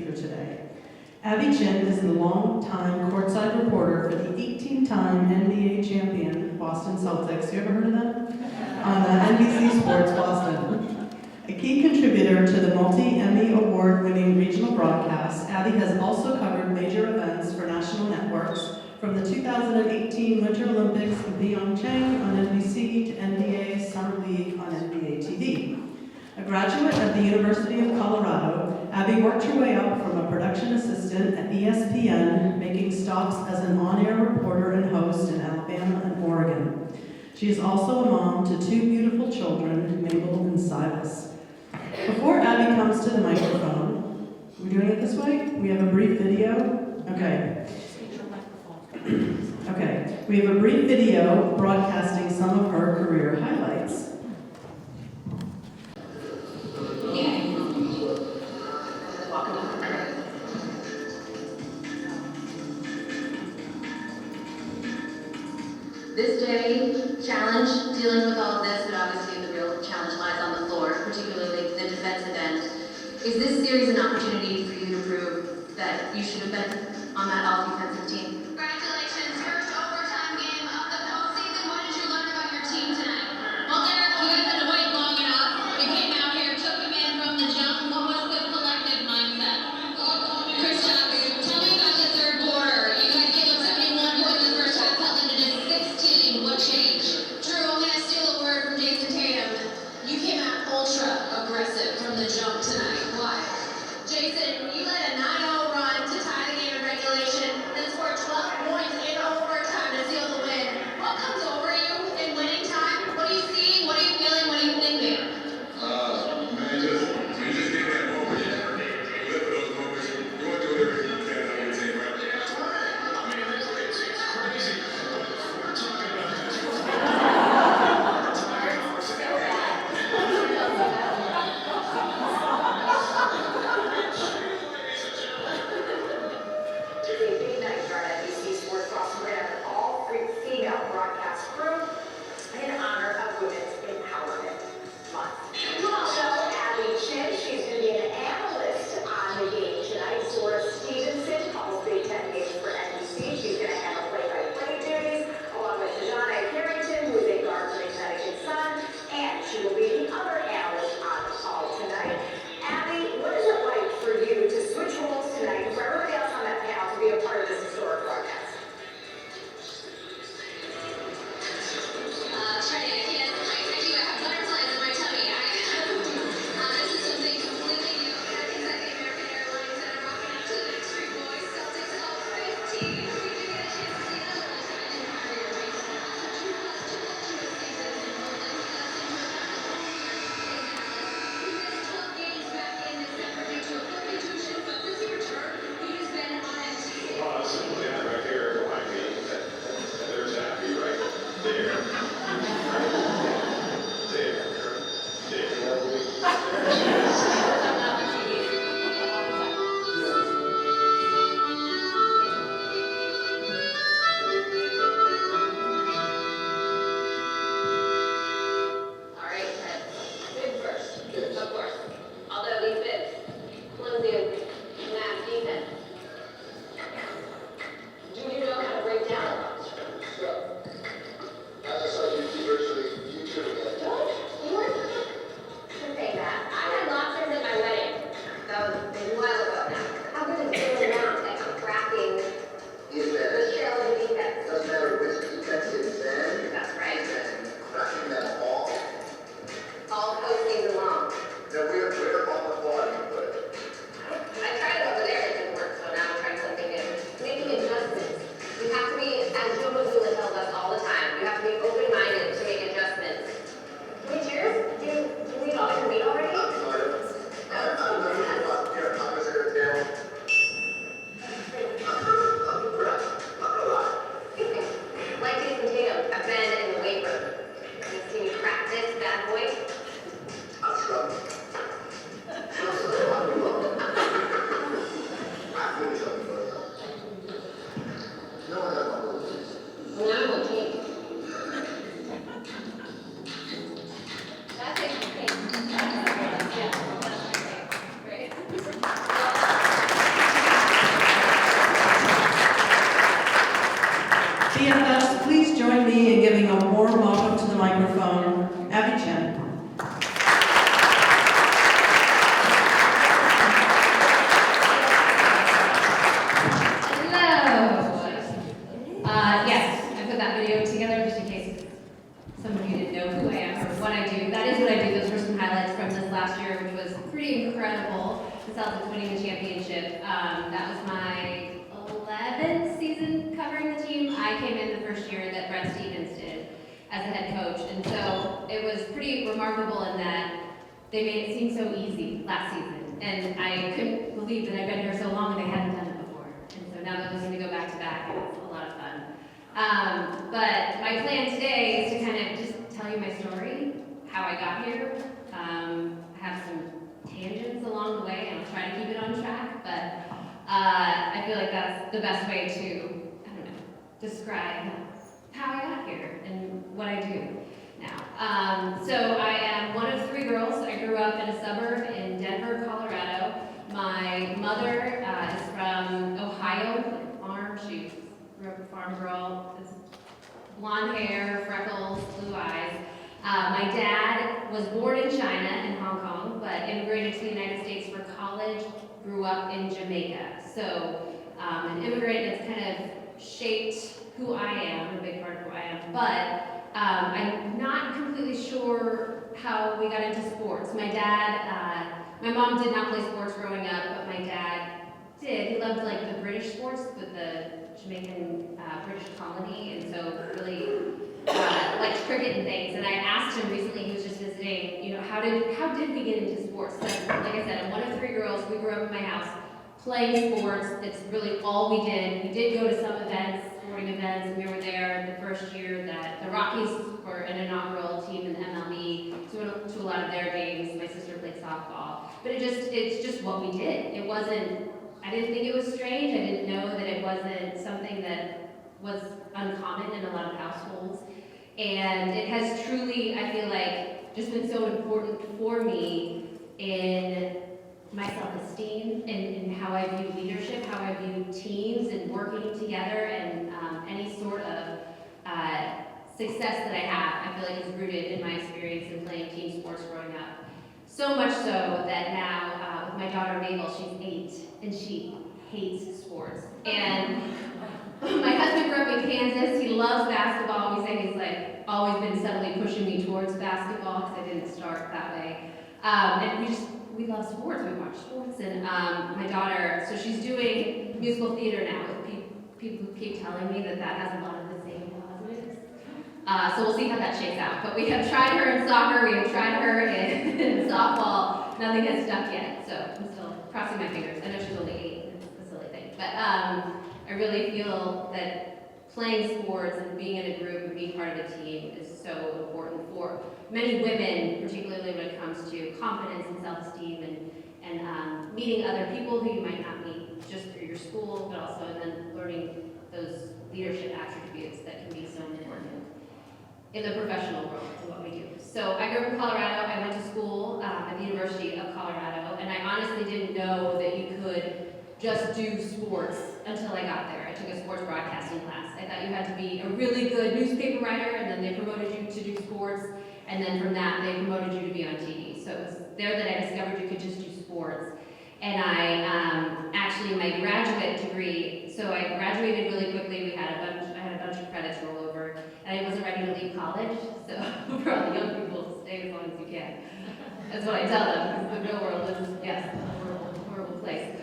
here today. Abby Chin is the longtime courtside reporter for the 18-time NBA Champion Boston Celtics. You ever heard of them? On NBC Sports Boston. A key contributor to the multi-Emmy award-winning regional broadcasts, Abby has also covered major events for national networks, from the 2018 Winter Olympics in Pyeongchang on NBC to NBA Summer League on NBATV. A graduate of the University of Colorado, Abby worked her way up from a production assistant at ESPN, making stops as an on-air reporter and host in Alabama and Oregon. She is also a mom to two beautiful children, Mabel and Silas. Before Abby comes to the microphone, we're doing it this way? We have a brief video? Okay. Okay. We have a brief video broadcasting some of her career highlights. This day, challenge, dealing with all of this, but obviously the real challenge lies on the floor, particularly the defensive end. Is this series an opportunity for you to prove that you should have been on that all-defensive team? Congratulations, first overtime game of the postseason. What did you learn about your team tonight? Well, Derek, you guys had to wait long enough. You came out here, took command from the jump. What was the collective mindset? Kristoff, tell me about the third quarter. You guys gave up 71 points in the first half, held into 16. What changed? Drew, I'm going to steal a word from Jason Tatum. You came out ultra aggressive from the jump tonight. Why? Jason, you led a 9-0 run to tie the game in regulation, then scored 12 points in as a head coach. And so it was pretty remarkable in that they made it seem so easy last season. And I couldn't believe that I'd been here so long and they hadn't done it before. And so now they're looking to go back to back, and it's a lot of fun. But my plan today is to kind of just tell you my story, how I got here. I have some tangents along the way, and I'll try to keep it on track, but I feel like that's the best way to, I don't know, describe how I got here and what I do now. So I am one of 3 girls. I grew up in a suburb in Denver, Colorado. My mother is from Ohio, farm. She grew up a farm girl, blonde hair, freckles, blue eyes. My dad was born in China, in Hong Kong, but immigrated to the United States for college, grew up in Jamaica. So an immigrant that's kind of shaped who I am, a big part of who I am, but I'm not completely sure how we got into sports. My mom did not play sports growing up, but my dad did. He loved like the British sports with the Jamaican British colony, and so really liked cricket and things. And I asked him recently, he was just visiting, you know, how did we get into sports? So, like I said, I'm one of 3 girls. We grew up in my house playing sports. It's really all we did. We did go to some events, sporting events, and we were there the first year that the Rockies were an inaugural team in the MLB, so we went to a lot of their games. My sister played softball. But it's just what we did. It wasn't, I didn't think it was strange. I didn't know that it wasn't something that was uncommon in a lot of households. And it has truly, I feel like, just been so important for me in my self-esteem and in how I view leadership, how I view teams and working together, and any sort of success that I have, I feel like is rooted in my experience in playing team sports growing up. So much so that now, with my daughter Mabel, she's 8, and she hates sports. And my husband grew up in Kansas. He loves basketball. We say he's like always been subtly pushing me towards basketball because I didn't start that way. And we love sports. We watch sports. And my daughter, so she's doing musical theater now with people who keep telling me that has a lot of the same positives. So we'll see how that shakes out. But we have tried her in soccer. We have tried her in softball. Nothing has stuck yet. So I'm still crossing my fingers. I know she's only 8. It's a silly thing. But I really feel that playing sports and being in a group and being part of a team is so important for many women, particularly when it comes to confidence and self-esteem and meeting other people who you might not meet just through your school, but also and then learning those leadership attributes that can be so important in the professional world and what we do. So I grew up in Colorado. I went to school at the University of Colorado, and I honestly didn't know that you could just do sports until I got there. I took a sports broadcasting class. I thought you had to be a really good newspaper writer, and then they promoted you to do sports, and then from that they promoted you to be on TV. So it was there that I discovered you could just do sports. And I actually, my graduate degree, so I graduated really quickly. I had a bunch of credits roll over, and I wasn't ready to leave college. So for all the young people, stay as long as you can. That's what I tell them, because the real world is, yes, a horrible place.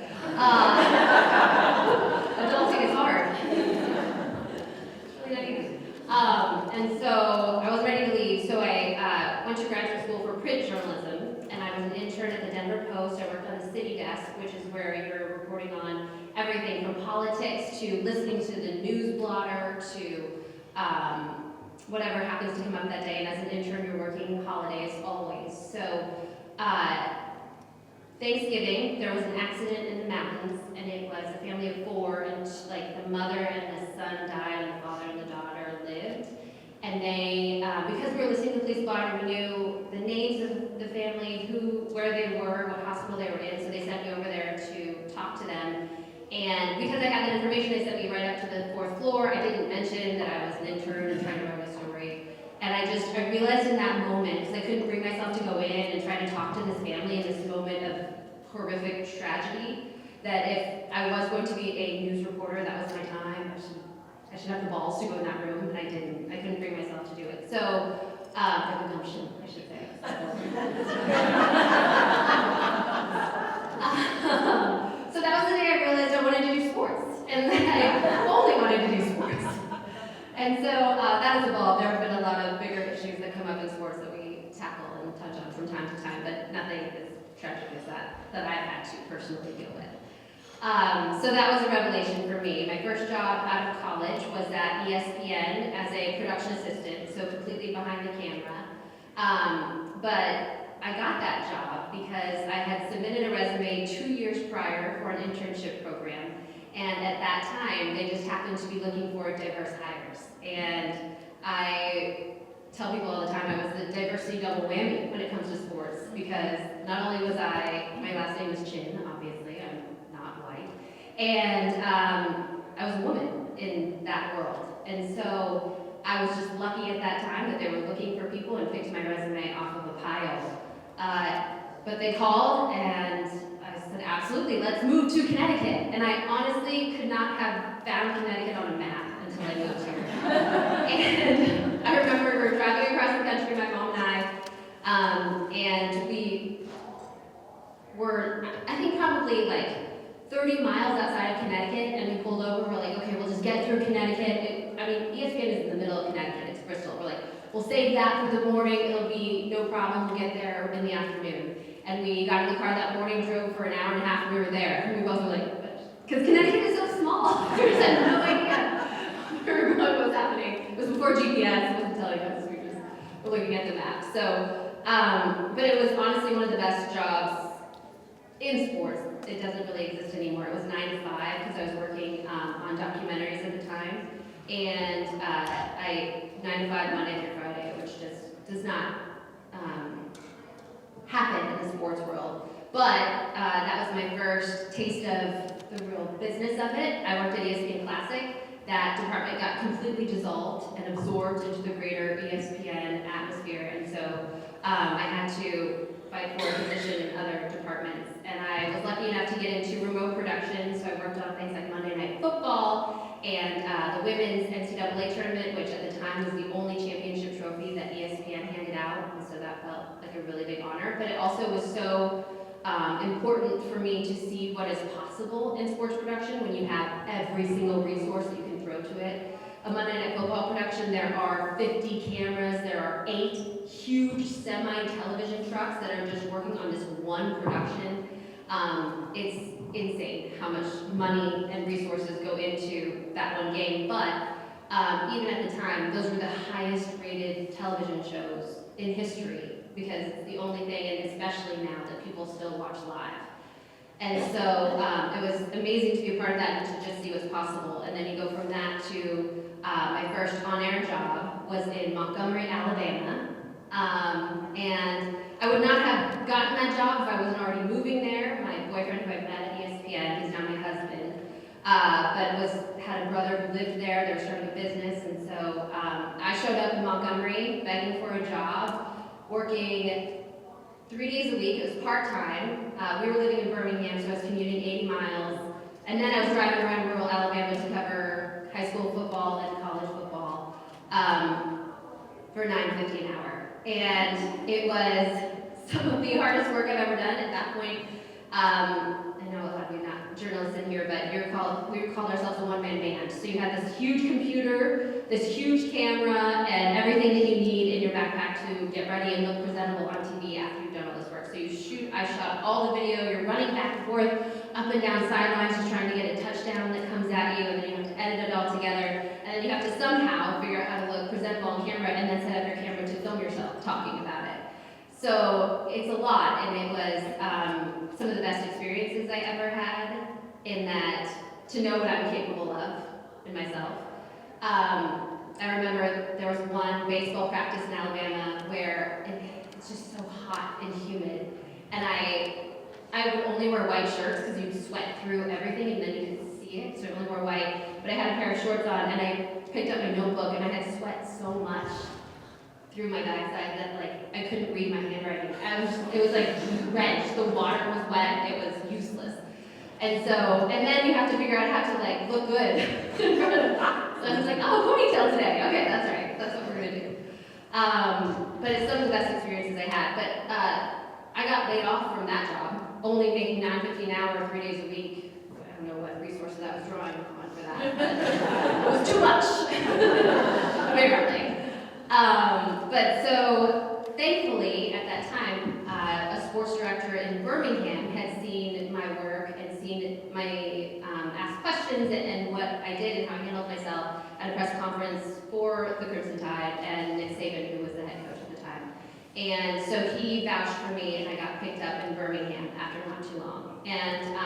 Adulting is hard. It's really not easy. And so I was ready to leave, so I went to graduate school for print journalism, and I was an intern at the Denver Post. I worked on the city desk, which is where you're reporting on everything from politics to listening to the news blotter to whatever happens to come up that day. And as an intern, you're working holidays always. So Thanksgiving, there was an accident in the mountains, and it was a family of 4, and like the mother and the son died, and the father and the daughter lived. And they, because we were listening to the police blotter, we knew the names of the family, where they were, what hospital they were in, so they sent me over there to talk to them. And because I had that information, they sent me right up to the 4th floor. I didn't mention that I was an intern and trying to write a story. And I realized in that moment, because I couldn't bring myself to go in and try to talk to this family in this moment of horrific tragedy, that if I was going to be a news reporter, that was my time. I should have the balls to go in that room, and I didn't. I couldn't bring myself to do it. So, the gumption, I should say. So that was the day I realized I wanted to do sports, and I only wanted to do sports. And so that has evolved. There have been a lot of issues that come up in sports that we tackle and touch on from time to time, but nothing as tragic as that I've had to personally deal with. So that was a revelation for me. My first job out of college was at ESPN as a production assistant, so completely behind the camera. But I got that job because I had submitted a resume 2 years prior for an internship program, and at that time, they just happened to be looking for diverse hires. And I tell people all the time I was the diversity double whammy when it comes to sports, because not only was my last name is Chin, obviously, I'm not white, and I was a woman in that world. And so I was just lucky at that time that they were looking for people and picked my resume off of a pile. But they called and I said, absolutely, let's move to Connecticut. And I honestly could not have found Connecticut on a map until I moved here. And I remember we were driving across the country, my mom and I, and we were, I think probably like 30 miles outside of Connecticut, and we pulled over, we're like, okay, we'll just get through Connecticut. ESPN is in the middle of Connecticut, it's Bristol. We're like, we'll save that for the morning, it'll be no problem, we'll get there in the afternoon. And we got in the car that morning, drove for an hour and a half, and we were there. And we both were like, because Connecticut is so small. We just had no idea what was happening. It was before GPS, it wasn't telling us, we just were looking at the map. So, but it was honestly one of the best jobs in sports. It doesn't really exist anymore. It was 9 to 5, because I was working on documentaries at the time. And 9 to 5, Monday through Friday, which just does not happen in the sports world. But that was my first taste of the real business of it. I worked at ESPN Classic. That department got completely dissolved and absorbed into the greater ESPN atmosphere. And so I had to fight for a position in other departments. And I was lucky enough to get into remote production, so I worked on things like Monday Night Football and the women's NCAA tournament, which at the time was the only championship trophy that ESPN handed out, and so that felt like a really big honor. But it also was so important for me to see what is possible in sports production when you have every single resource that you can throw to it. A Monday Night Football production, there are 50 cameras, there are 8 huge semi-television trucks that are just working on this one production. It's insane how much money and resources go into that one game, but even at the time, those were the highest rated television shows in history, because it's the only thing, and especially now, that people still watch live. And so it was amazing to be a part of that and to just see what's possible. And then you go from that to my first on-air job was in Montgomery, Alabama. And I would not have gotten that job if I wasn't already moving there. My boyfriend, who I met at ESPN, he's now my husband, but had a brother who lived there. They were starting a business, and so I showed up in Montgomery begging for a job, working 3 days a week. It was part-time. We were living in Birmingham, so I was commuting 80 miles. And then I was driving around rural Alabama to cover high school football and college football for $9.50 an hour. And it was some of the hardest work I've ever done. At that point, I know a lot of you are not journalists in here, but we called ourselves a one-man band. So you had this huge computer, this huge camera, and everything that you need in your backpack to get ready and look presentable on TV after you've done all this work. So you shoot, I shot all the video, you're running back and forth, up and down sidelines, just trying to get a touchdown that comes at you, and then you have to edit it all together, and then you have to somehow figure out how to look presentable on camera, and then set up your camera to film yourself talking about it. So it's a lot, and it was some of the best experiences I ever had, in that, to know what I'm capable of in myself. I remember there was one baseball practice in Alabama where it's just so hot and humid, and I would only wear white shirts because you'd sweat through everything and then you could see it, so I only wore white. But I had a pair of shorts on, and I picked up my notebook, and I had sweat so much through my backside that I couldn't read my handwriting. It was like drenched. The water was wet. It was useless. And then you have to figure out how to look good in front of. So I was like, oh, ponytail today. Okay, that's right. That's what we're gonna do. But it's some of the best experiences I had. But I got laid off from that job, only making $9.50 an hour, 3 days a week. I don't know what resources I was drawing on for that, but it was too much, apparently. But But so thankfully at that time, a sports director in Birmingham had seen my work and seen my asked questions and what I did and how I handled myself at a press conference for the Crimson Tide and Nick Saban, who was the head coach at the time. And so he vouched for me, and I got picked up in Birmingham after not too long. And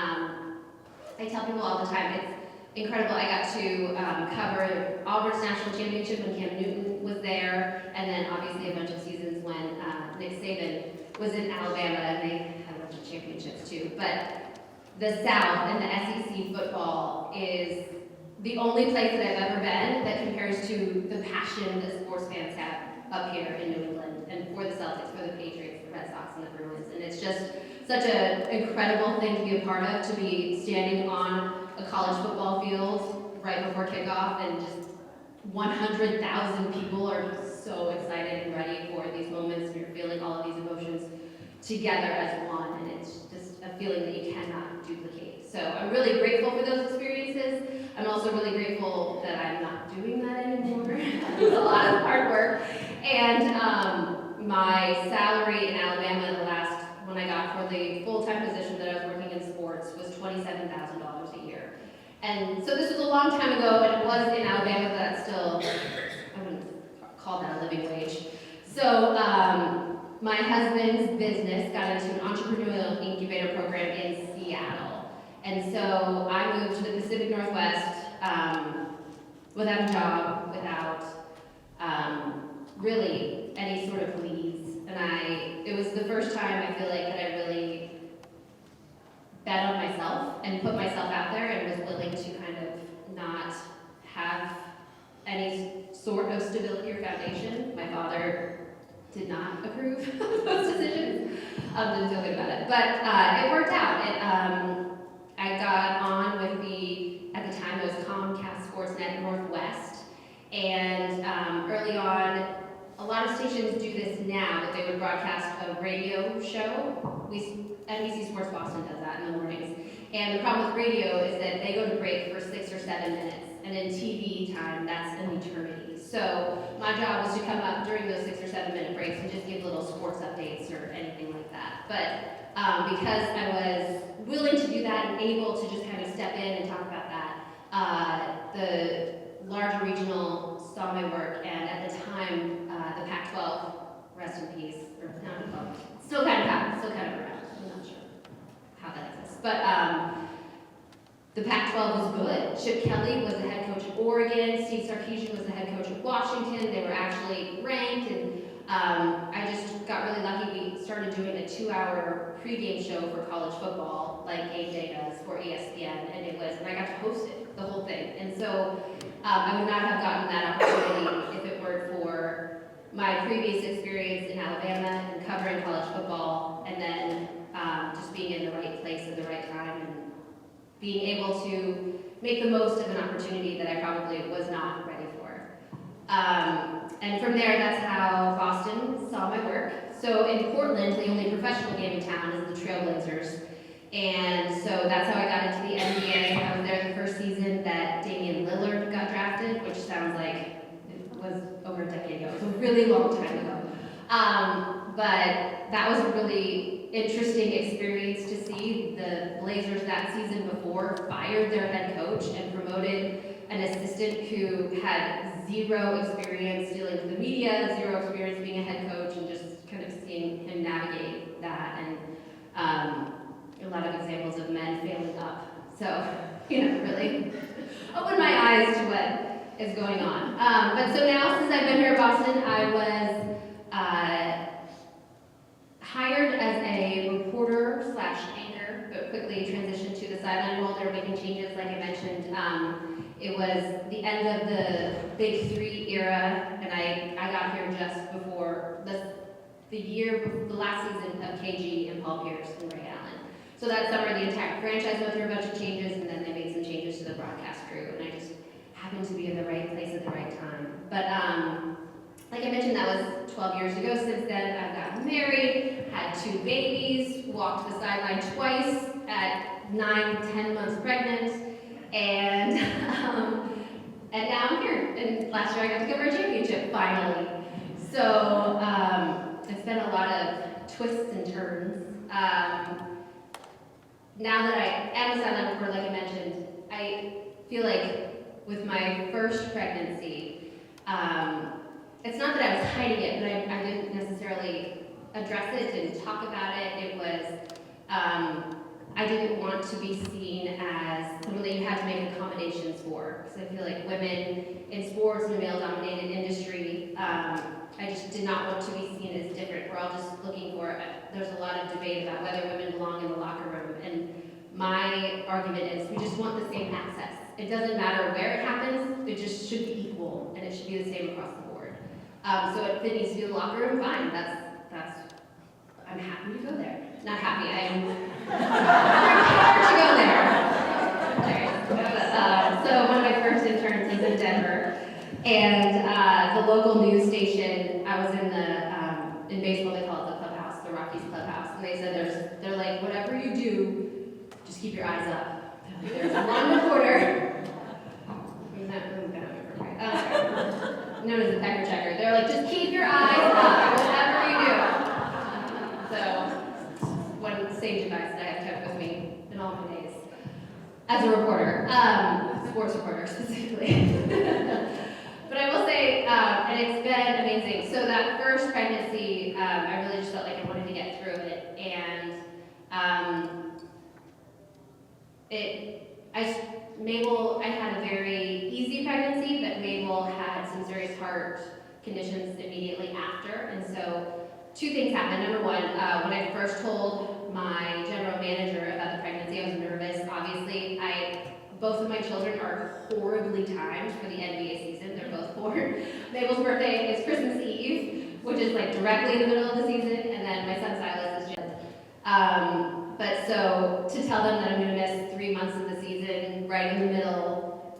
I tell people all the time, it's incredible. I got to cover Auburn's national championship when Cam Newton was there, and then obviously a bunch of seasons when Nick Saban was in Alabama, and they had a bunch of championships too. But the South and the SEC football is the only place that I've ever been that compares to the passion that sports fans have up here in New England, and for the Celtics, for the Patriots, the Red Sox, and the Bruins. And it's just such an incredible thing to be a part of, to be standing on a college football field right before kickoff, and just 100,000 people are just so excited and ready for these moments, and you're feeling all of these emotions together as one, and it's just a feeling that you cannot duplicate. So I'm really grateful for those experiences. I'm also really grateful that I'm not doing that anymore. It's a lot of hard work. And my salary in Alabama, when I got for the full-time position that I was working in sports, was $27,000 a year. And so this was a long time ago, and it was in Alabama, but that's still, I wouldn't call that a living wage. So my husband's business got into an entrepreneurial incubator program in Seattle. And so I moved to the Pacific Northwest without a job, without really any sort of leads. And it was the first time I feel like that I really bet on myself and put myself out there and was willing to kind of not have any sort of stability or foundation. My father did not approve of those decisions. Didn't feel good about it. But it worked out. I got on with at the time it was Comcast Sportsnet Northwest. And early on, a lot of stations do this now, but they would broadcast a radio show. NBC Sports Boston does that in the mornings. And the problem with radio is that they go to break for 6 or 7 minutes. And in TV time, that's an eternity. So my job was to come up during those 6 or 7 minute breaks and just give little sports updates or anything like that. But because I was willing to do that and able to just kind of step in and talk about that, the larger regional saw my work, and at the time, the Pac-12, rest in peace, or not, still kind of around. I'm not sure how that exists, but the Pac-12 was good. Chip Kelly was the head coach at Oregon. Steve Sarkisian was the head coach at Washington. They were actually ranked, and I just got really lucky. We started doing a 2-hour pregame show for college football, like Game Day does for ESPN, and I got to host it, the whole thing. And so I would not have gotten that opportunity if it weren't for my previous experience in Alabama and covering college football, and then just being in the right place at the right time and being able to make the most of an opportunity that I probably was not ready for. And from there, that's how Boston saw my work. So in Portland, the only professional game in town is the Trailblazers. And so that's how I got into the NBA. I was there the first season that Damian Lillard got drafted, which sounds like it was over a decade ago. It was a really long time ago. But that was a really interesting experience to see. The Blazers that season before fired their head coach and promoted an assistant who had zero experience dealing with the media, zero experience being a head coach, and just kind of seeing him navigate that, and a lot of examples of men failing up. So, really opened my eyes to what is going on. But so now, since I've been here at Boston, I was hired as a reporter / anchor, but quickly transitioned to the sideline role. They were making changes, like I mentioned. It was the end of the Big Three era, and I got here just before the last season of KG and Paul Pierce and Ray Allen. So that summer, the entire franchise went through a bunch of changes, and then they made some changes to the broadcast crew, and I just happened to be in the right place at the right time. But like I mentioned, that was 12 years ago. Since then, I've gotten married, had 2 babies, walked the sideline twice at 9-10 months pregnant, and now I'm here. And last year I got to cover a championship, finally. So now that I am a silent reporter, like I mentioned, I feel like with my first pregnancy, it's not that I was hiding it, but I didn't necessarily address it, didn't talk about it. It was, I didn't want to be seen as someone that you had to make accommodations for. Because I feel like women in sports in a male-dominated industry, I just did not want to be seen as different. We're all just looking for, there's a lot of debate about whether women belong in the locker room. And my argument is we just want the same access. It doesn't matter where it happens, it just should be equal, and it should be the same across the board. So if it needs to be the locker room, fine, I'm happy to go there. Not happy, I am prepared to go there. So one of my first interns was in Denver, and the local news station, I was in in baseball they call it the clubhouse, the Rockies clubhouse, and they said they're like, whatever you do, just keep your eyes up. There's one reporter, known as the pecker checker. They're like, just keep your eyes up, whatever you do. So, one sage advice that I have kept with me in all my days as a reporter, sports reporter specifically. But I will say, and it's been amazing. So that first pregnancy, I really just felt like I wanted to get through it, and Mabel, I had a very easy pregnancy, but Mabel had some serious heart conditions immediately after, and so two things happened. Number one, when I first told my general manager about the pregnancy, I was nervous. Obviously, both of my children are horribly timed for the NBA season. They're both born. Mabel's birthday is Christmas Eve, which is like directly in the middle of the season, and then my son Silas is just. But so to tell them that I'm going to miss 3 months of the season, right in the middle,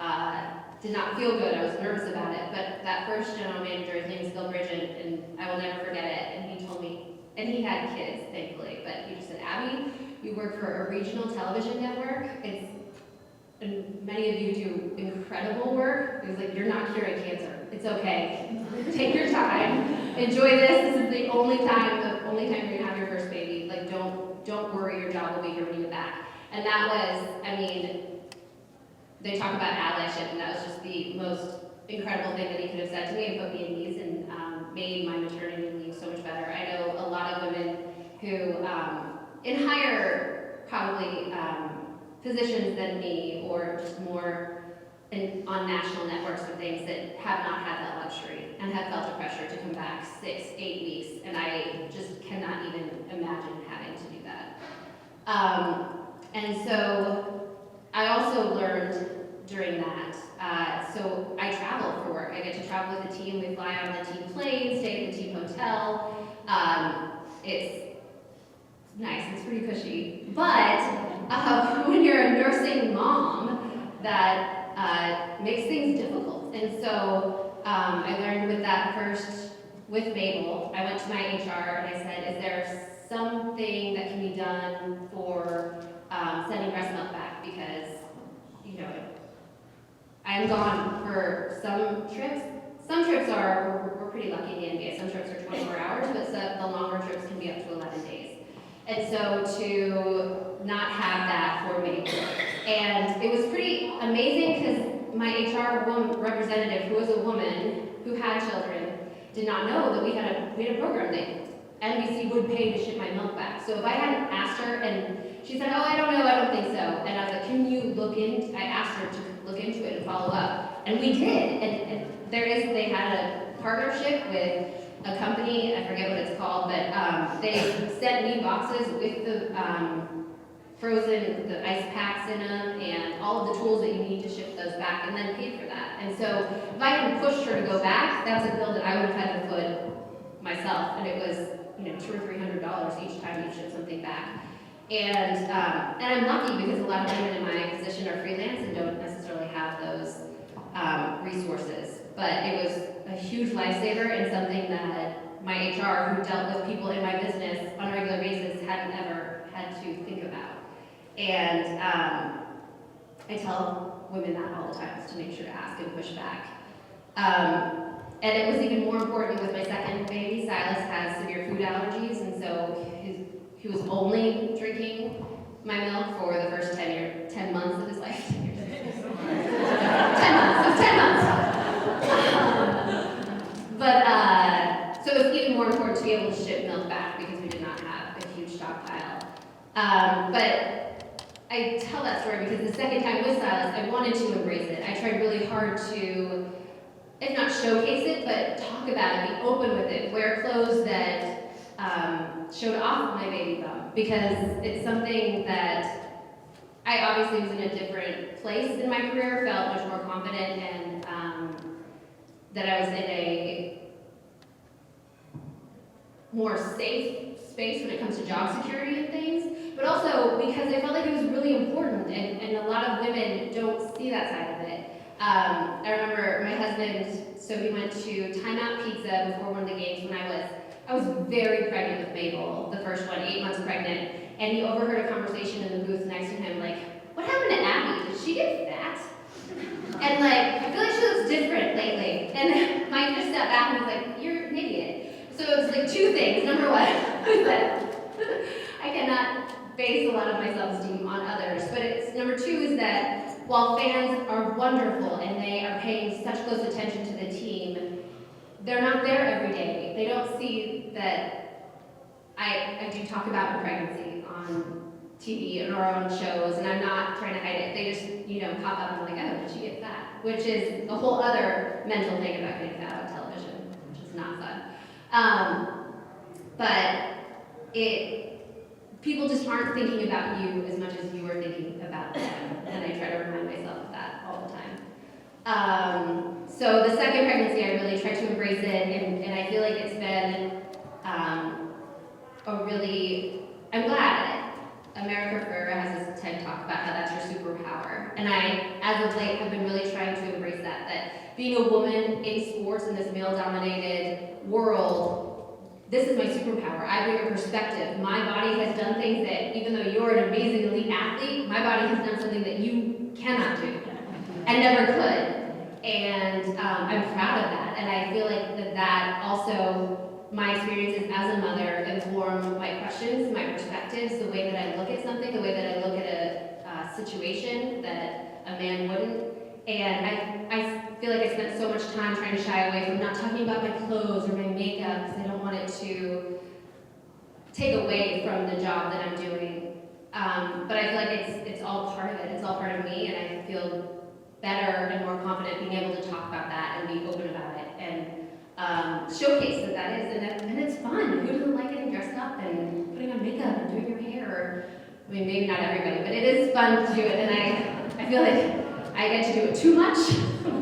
did not feel good. I was nervous about it. But that first general manager, his name is Bill Bridget, and I will never forget it. And he told me, and he had kids, thankfully, but he just said, Abby, you work for a regional television network. And many of you do incredible work. He was like, you're not curing cancer. It's okay. Take your time. Enjoy this. This is the only time you're gonna have your first baby. Like, don't worry, your job will be here when you get back. And that was, I mean, they talk about allyship, and that was just the most incredible thing that he could have said to me and put me at ease and made my maternity leave so much better. I know a lot of women who, in higher, probably, positions than me, or just more on national networks and things that have not had that luxury and have felt the pressure to come back 6-8 weeks, and I just cannot even imagine having to do that. And so I also learned during that, so I travel for work. I get to travel with the team. We fly on the team plane, stay at the team hotel. It's nice, it's pretty cushy. But when you're a nursing mom, that makes things difficult. And so I learned with that first, with Mabel, I went to my HR and I said, is there something that can be done for sending breast milk back? Because, I'm gone for some trips. Some trips we're pretty lucky in the NBA. Some trips are 24 hours, but the longer trips can be up to 11 days. And so to not have that for me. And it was pretty amazing because my HR representative, who was a woman who had children, did not know that we had a program that NBC would pay to ship my milk back. So if I hadn't asked her, and she said, oh, I don't know, I don't think so. And I was like, can you I asked her to look into it and follow up. And we did. And they had a partnership with a company, I forget what it's called, but they sent me boxes with the frozen, the ice packs in them, and all of the tools that you need to ship those back, and then paid for that. And so if I hadn't pushed her to go back, that's a bill that I would have had to foot myself, and it was $200 or $300 each time you ship something back. And I'm lucky because a lot of women in my position are freelance and don't necessarily have those resources. But it was a huge lifesaver and something that my HR, who dealt with people in my business on a regular basis, hadn't ever had to think about. And I tell women that all the time, is to make sure to ask and push back. And it was even more important with my second baby. Silas has severe food allergies, and so he was only drinking my milk for the first 10 months of his life. 10 months, so 10 months. So it was even more important to be able to ship milk back because we did not have a huge stockpile. But I tell that story because the second time with Silas, I wanted to embrace it. I tried really hard to, if not showcase it, but talk about it, be open with it, wear clothes that showed off my baby bump, because it's something that I obviously was in a different place in my career, felt much more confident, and that I was in a more safe space when it comes to job security and things, but also because I felt like it was really important, and a lot of women don't see that side of it. I remember my husband, so he went to Timeout Pizza before one of the games when I was very pregnant with Mabel, the first one, 8 months pregnant, and he overheard a conversation in the booth next to him, like, what happened to Abby? Did she get fat? And like, I feel like she looks different lately. And Mike just sat back and was like, you're an idiot. So it was like two things. Number one, was that I cannot base a lot of my self-esteem on others. But number two is that while fans are wonderful and they are paying such close attention to the team, they're not there every day. They don't see that I do talk about my pregnancy on TV and our own shows, and I'm not trying to hide it. They just, pop up and like, oh, did she get fat? Which is a whole other mental thing about getting fat on television, which is not fun. But people just aren't thinking about you as much as you are thinking about them, and I try to remind myself of that all the time. So the second pregnancy, I really tried to embrace it, and I feel like it's been I'm glad at it. America Ferrera has this TED Talk about how that's your superpower, and I, as of late, have been really trying to embrace that being a woman in sports in this male-dominated world, this is my superpower. I bring a perspective. My body has done things that, even though you're an amazing elite athlete, my body has done something that you cannot do and never could. And I'm proud of that. And I feel like that also, my experiences as a mother inform my questions, my perspectives, the way that I look at something, the way that I look at a situation that a man wouldn't. And I feel like I spent so much time trying to shy away from not talking about my clothes or my makeup because I don't want it to take away from the job that I'm doing. But I feel like it's all part of it. It's all part of me, and I feel better and more confident being able to talk about that and be open about it and showcase that is, and it's fun. Who doesn't like getting dressed up and putting on makeup and doing your hair? I mean, maybe not everybody, but it is fun to do it, and I feel like I get to do it too much,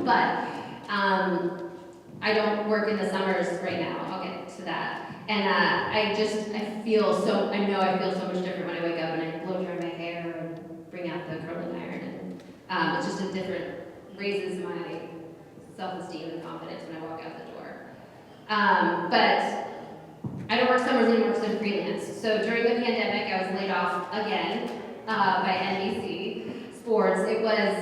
but I don't work in the summers right now. I'll get to that. And I feel so much different when I wake up and I blow dry my hair and bring out the curling iron, and it's just raises my self-esteem and confidence when I walk out the door. But I don't work summers anymore because I'm freelance. So during the pandemic, I was laid off again by NBC Sports. It was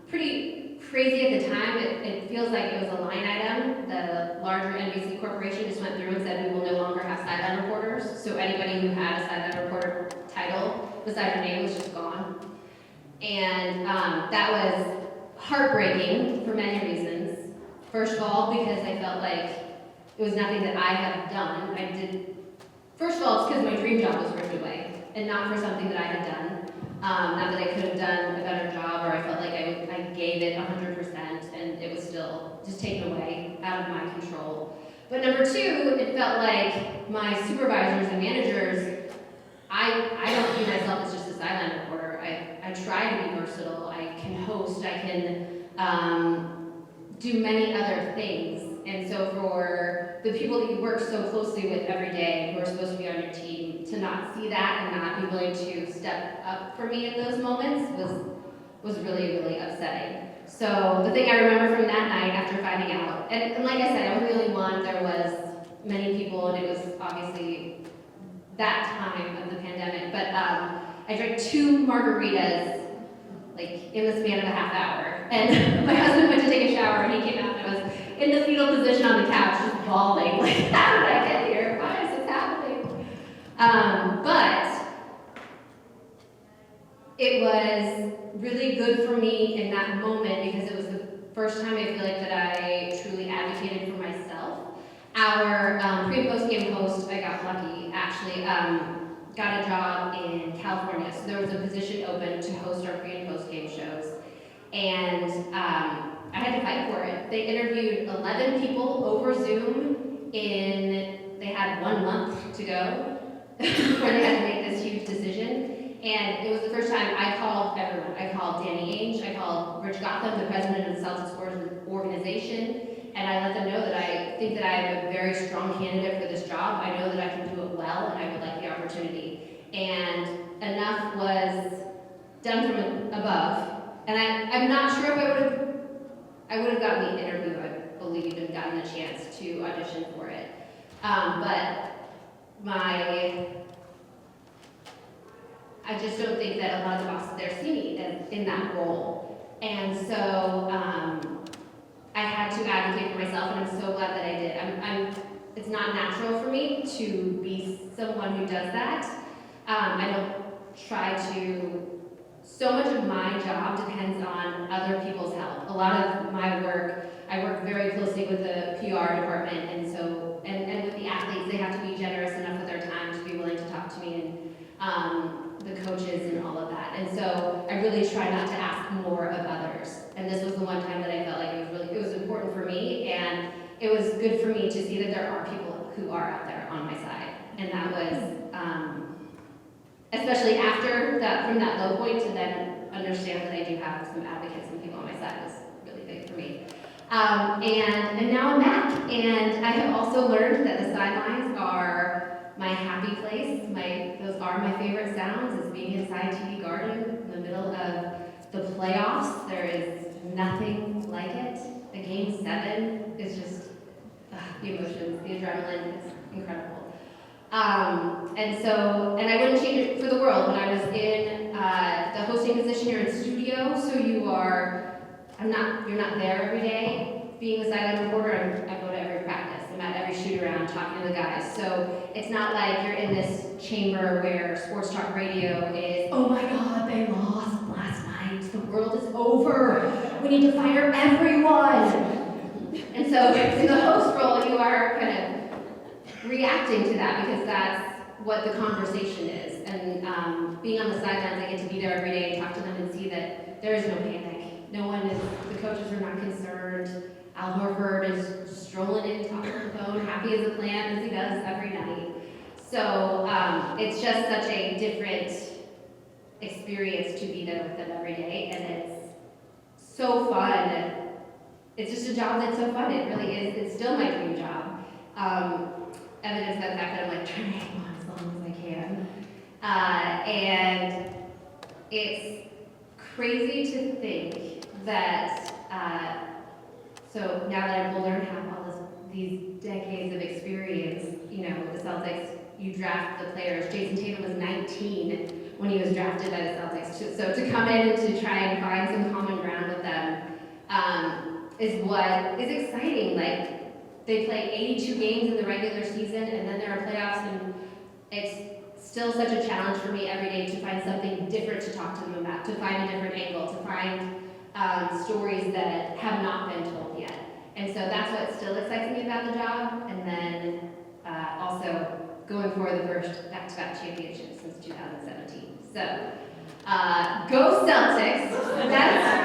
pretty crazy at the time. It feels like it was a line item. The larger NBC corporation just went through and said we will no longer have sideline reporters. So anybody who had a sideline reporter title beside their name was just gone. And that was heartbreaking for many reasons. First of all, because I felt like it was nothing that I had done. First of all, it's because my dream job was ripped away, and not for something that I had done. Not that I could have done a better job, or I felt like I gave it 100%, and it was still just taken away out of my control. But number two, it felt like my supervisors and managers, I don't view myself as just a sideline reporter. I try to be versatile. I can host. I can do many other things. And so for the people that you work so closely with every day, who are supposed to be on your team, to not see that and not be willing to step up for me in those moments was really, really upsetting. So the thing I remember from that night after finding out, and like I said, I wasn't the only one. There was many people, and it was obviously that time of the pandemic. But I drank 2 margaritas, like in the span of a half hour. And my husband went to take a shower, and he came out, and I was in the fetal position on the couch, just bawling, like, how did I get here? Why is this happening? But It was really good for me in that moment because it was the first time I feel like that I truly advocated for myself. Our pre and post game host, I got lucky actually, got a job in California. So there was a position open to host our pre and post game shows. And I had to fight for it. They interviewed 11 people over Zoom they had 1 month to go before they had to make this huge decision. And it was the first time I called everyone. I called Danny Ainge, I called Rich Gotham, the president of the Celtics organization, and I let them know that I think that I am a very strong candidate for this job. I know that I can do it well, and I would like the opportunity. And enough was done from above. And I'm not sure if I would have gotten the interview, I believe, and gotten a chance to audition for it. But I just don't think that a lot of the bosses there see me in that role. And so I had to advocate for myself, and I'm so glad that I did. It's not natural for me to be someone who does that. I don't try to. So much of my job depends on other people's help. A lot of my work, I work very closely with the PR department, and with the athletes, they have to be generous enough with their time to be willing to talk to me, and the coaches and all of that. And so I really try not to ask more of others. And this was the one time that I felt like it was important for me, and it was good for me to see that there are people who are out there on my side. And that was, especially after that, from that low point, to then understand that I do have some advocates and people on my side was really big for me. And now I'm back, and I have also learned that the sidelines are my happy place. Those are my favorite sounds, is being inside TD Garden in the middle of the playoffs. There is nothing like it. The Game 7 is just the emotions, the adrenaline, it's incredible. And I wouldn't change it for the world. When I was in the hosting position, you're in studio, so you're not there every day. Being the sideline reporter, I go to every practice. I'm at every shoot around talking to the guys. So it's not like you're in this chamber where sports talk radio is, oh my God, they lost last night. The world is over. We need to fire everyone. And so in the host role, you are kind of reacting to that because that's what the conversation is. And being on the sidelines, I get to be there every day and talk to them and see that there is no panic. The coaches are not concerned. Al Horford is strolling in, talking on the phone, happy as a plant as he does every night. So it's just such a different experience to be there with them every day, and it's so fun. It's just a job that's so fun. It really is. It's still my dream job. Evidence of the fact that I'm like trying to hang on as long as I can. And it's crazy to think that, so now that I'm older and have all these decades of experience, with the Celtics, you draft the players. Jason Tatum was 19 when he was drafted by the Celtics. So to come in and to try and find some common ground with them is what is exciting. Like, they play 82 games in the regular season, and then there are playoffs, and it's still such a challenge for me every day to find something different to talk to them about, to find a different angle, to find stories that have not been told yet. And so that's what still excites me about the job, and then also going for the first back-to-back championship since 2017. So, go Celtics! That's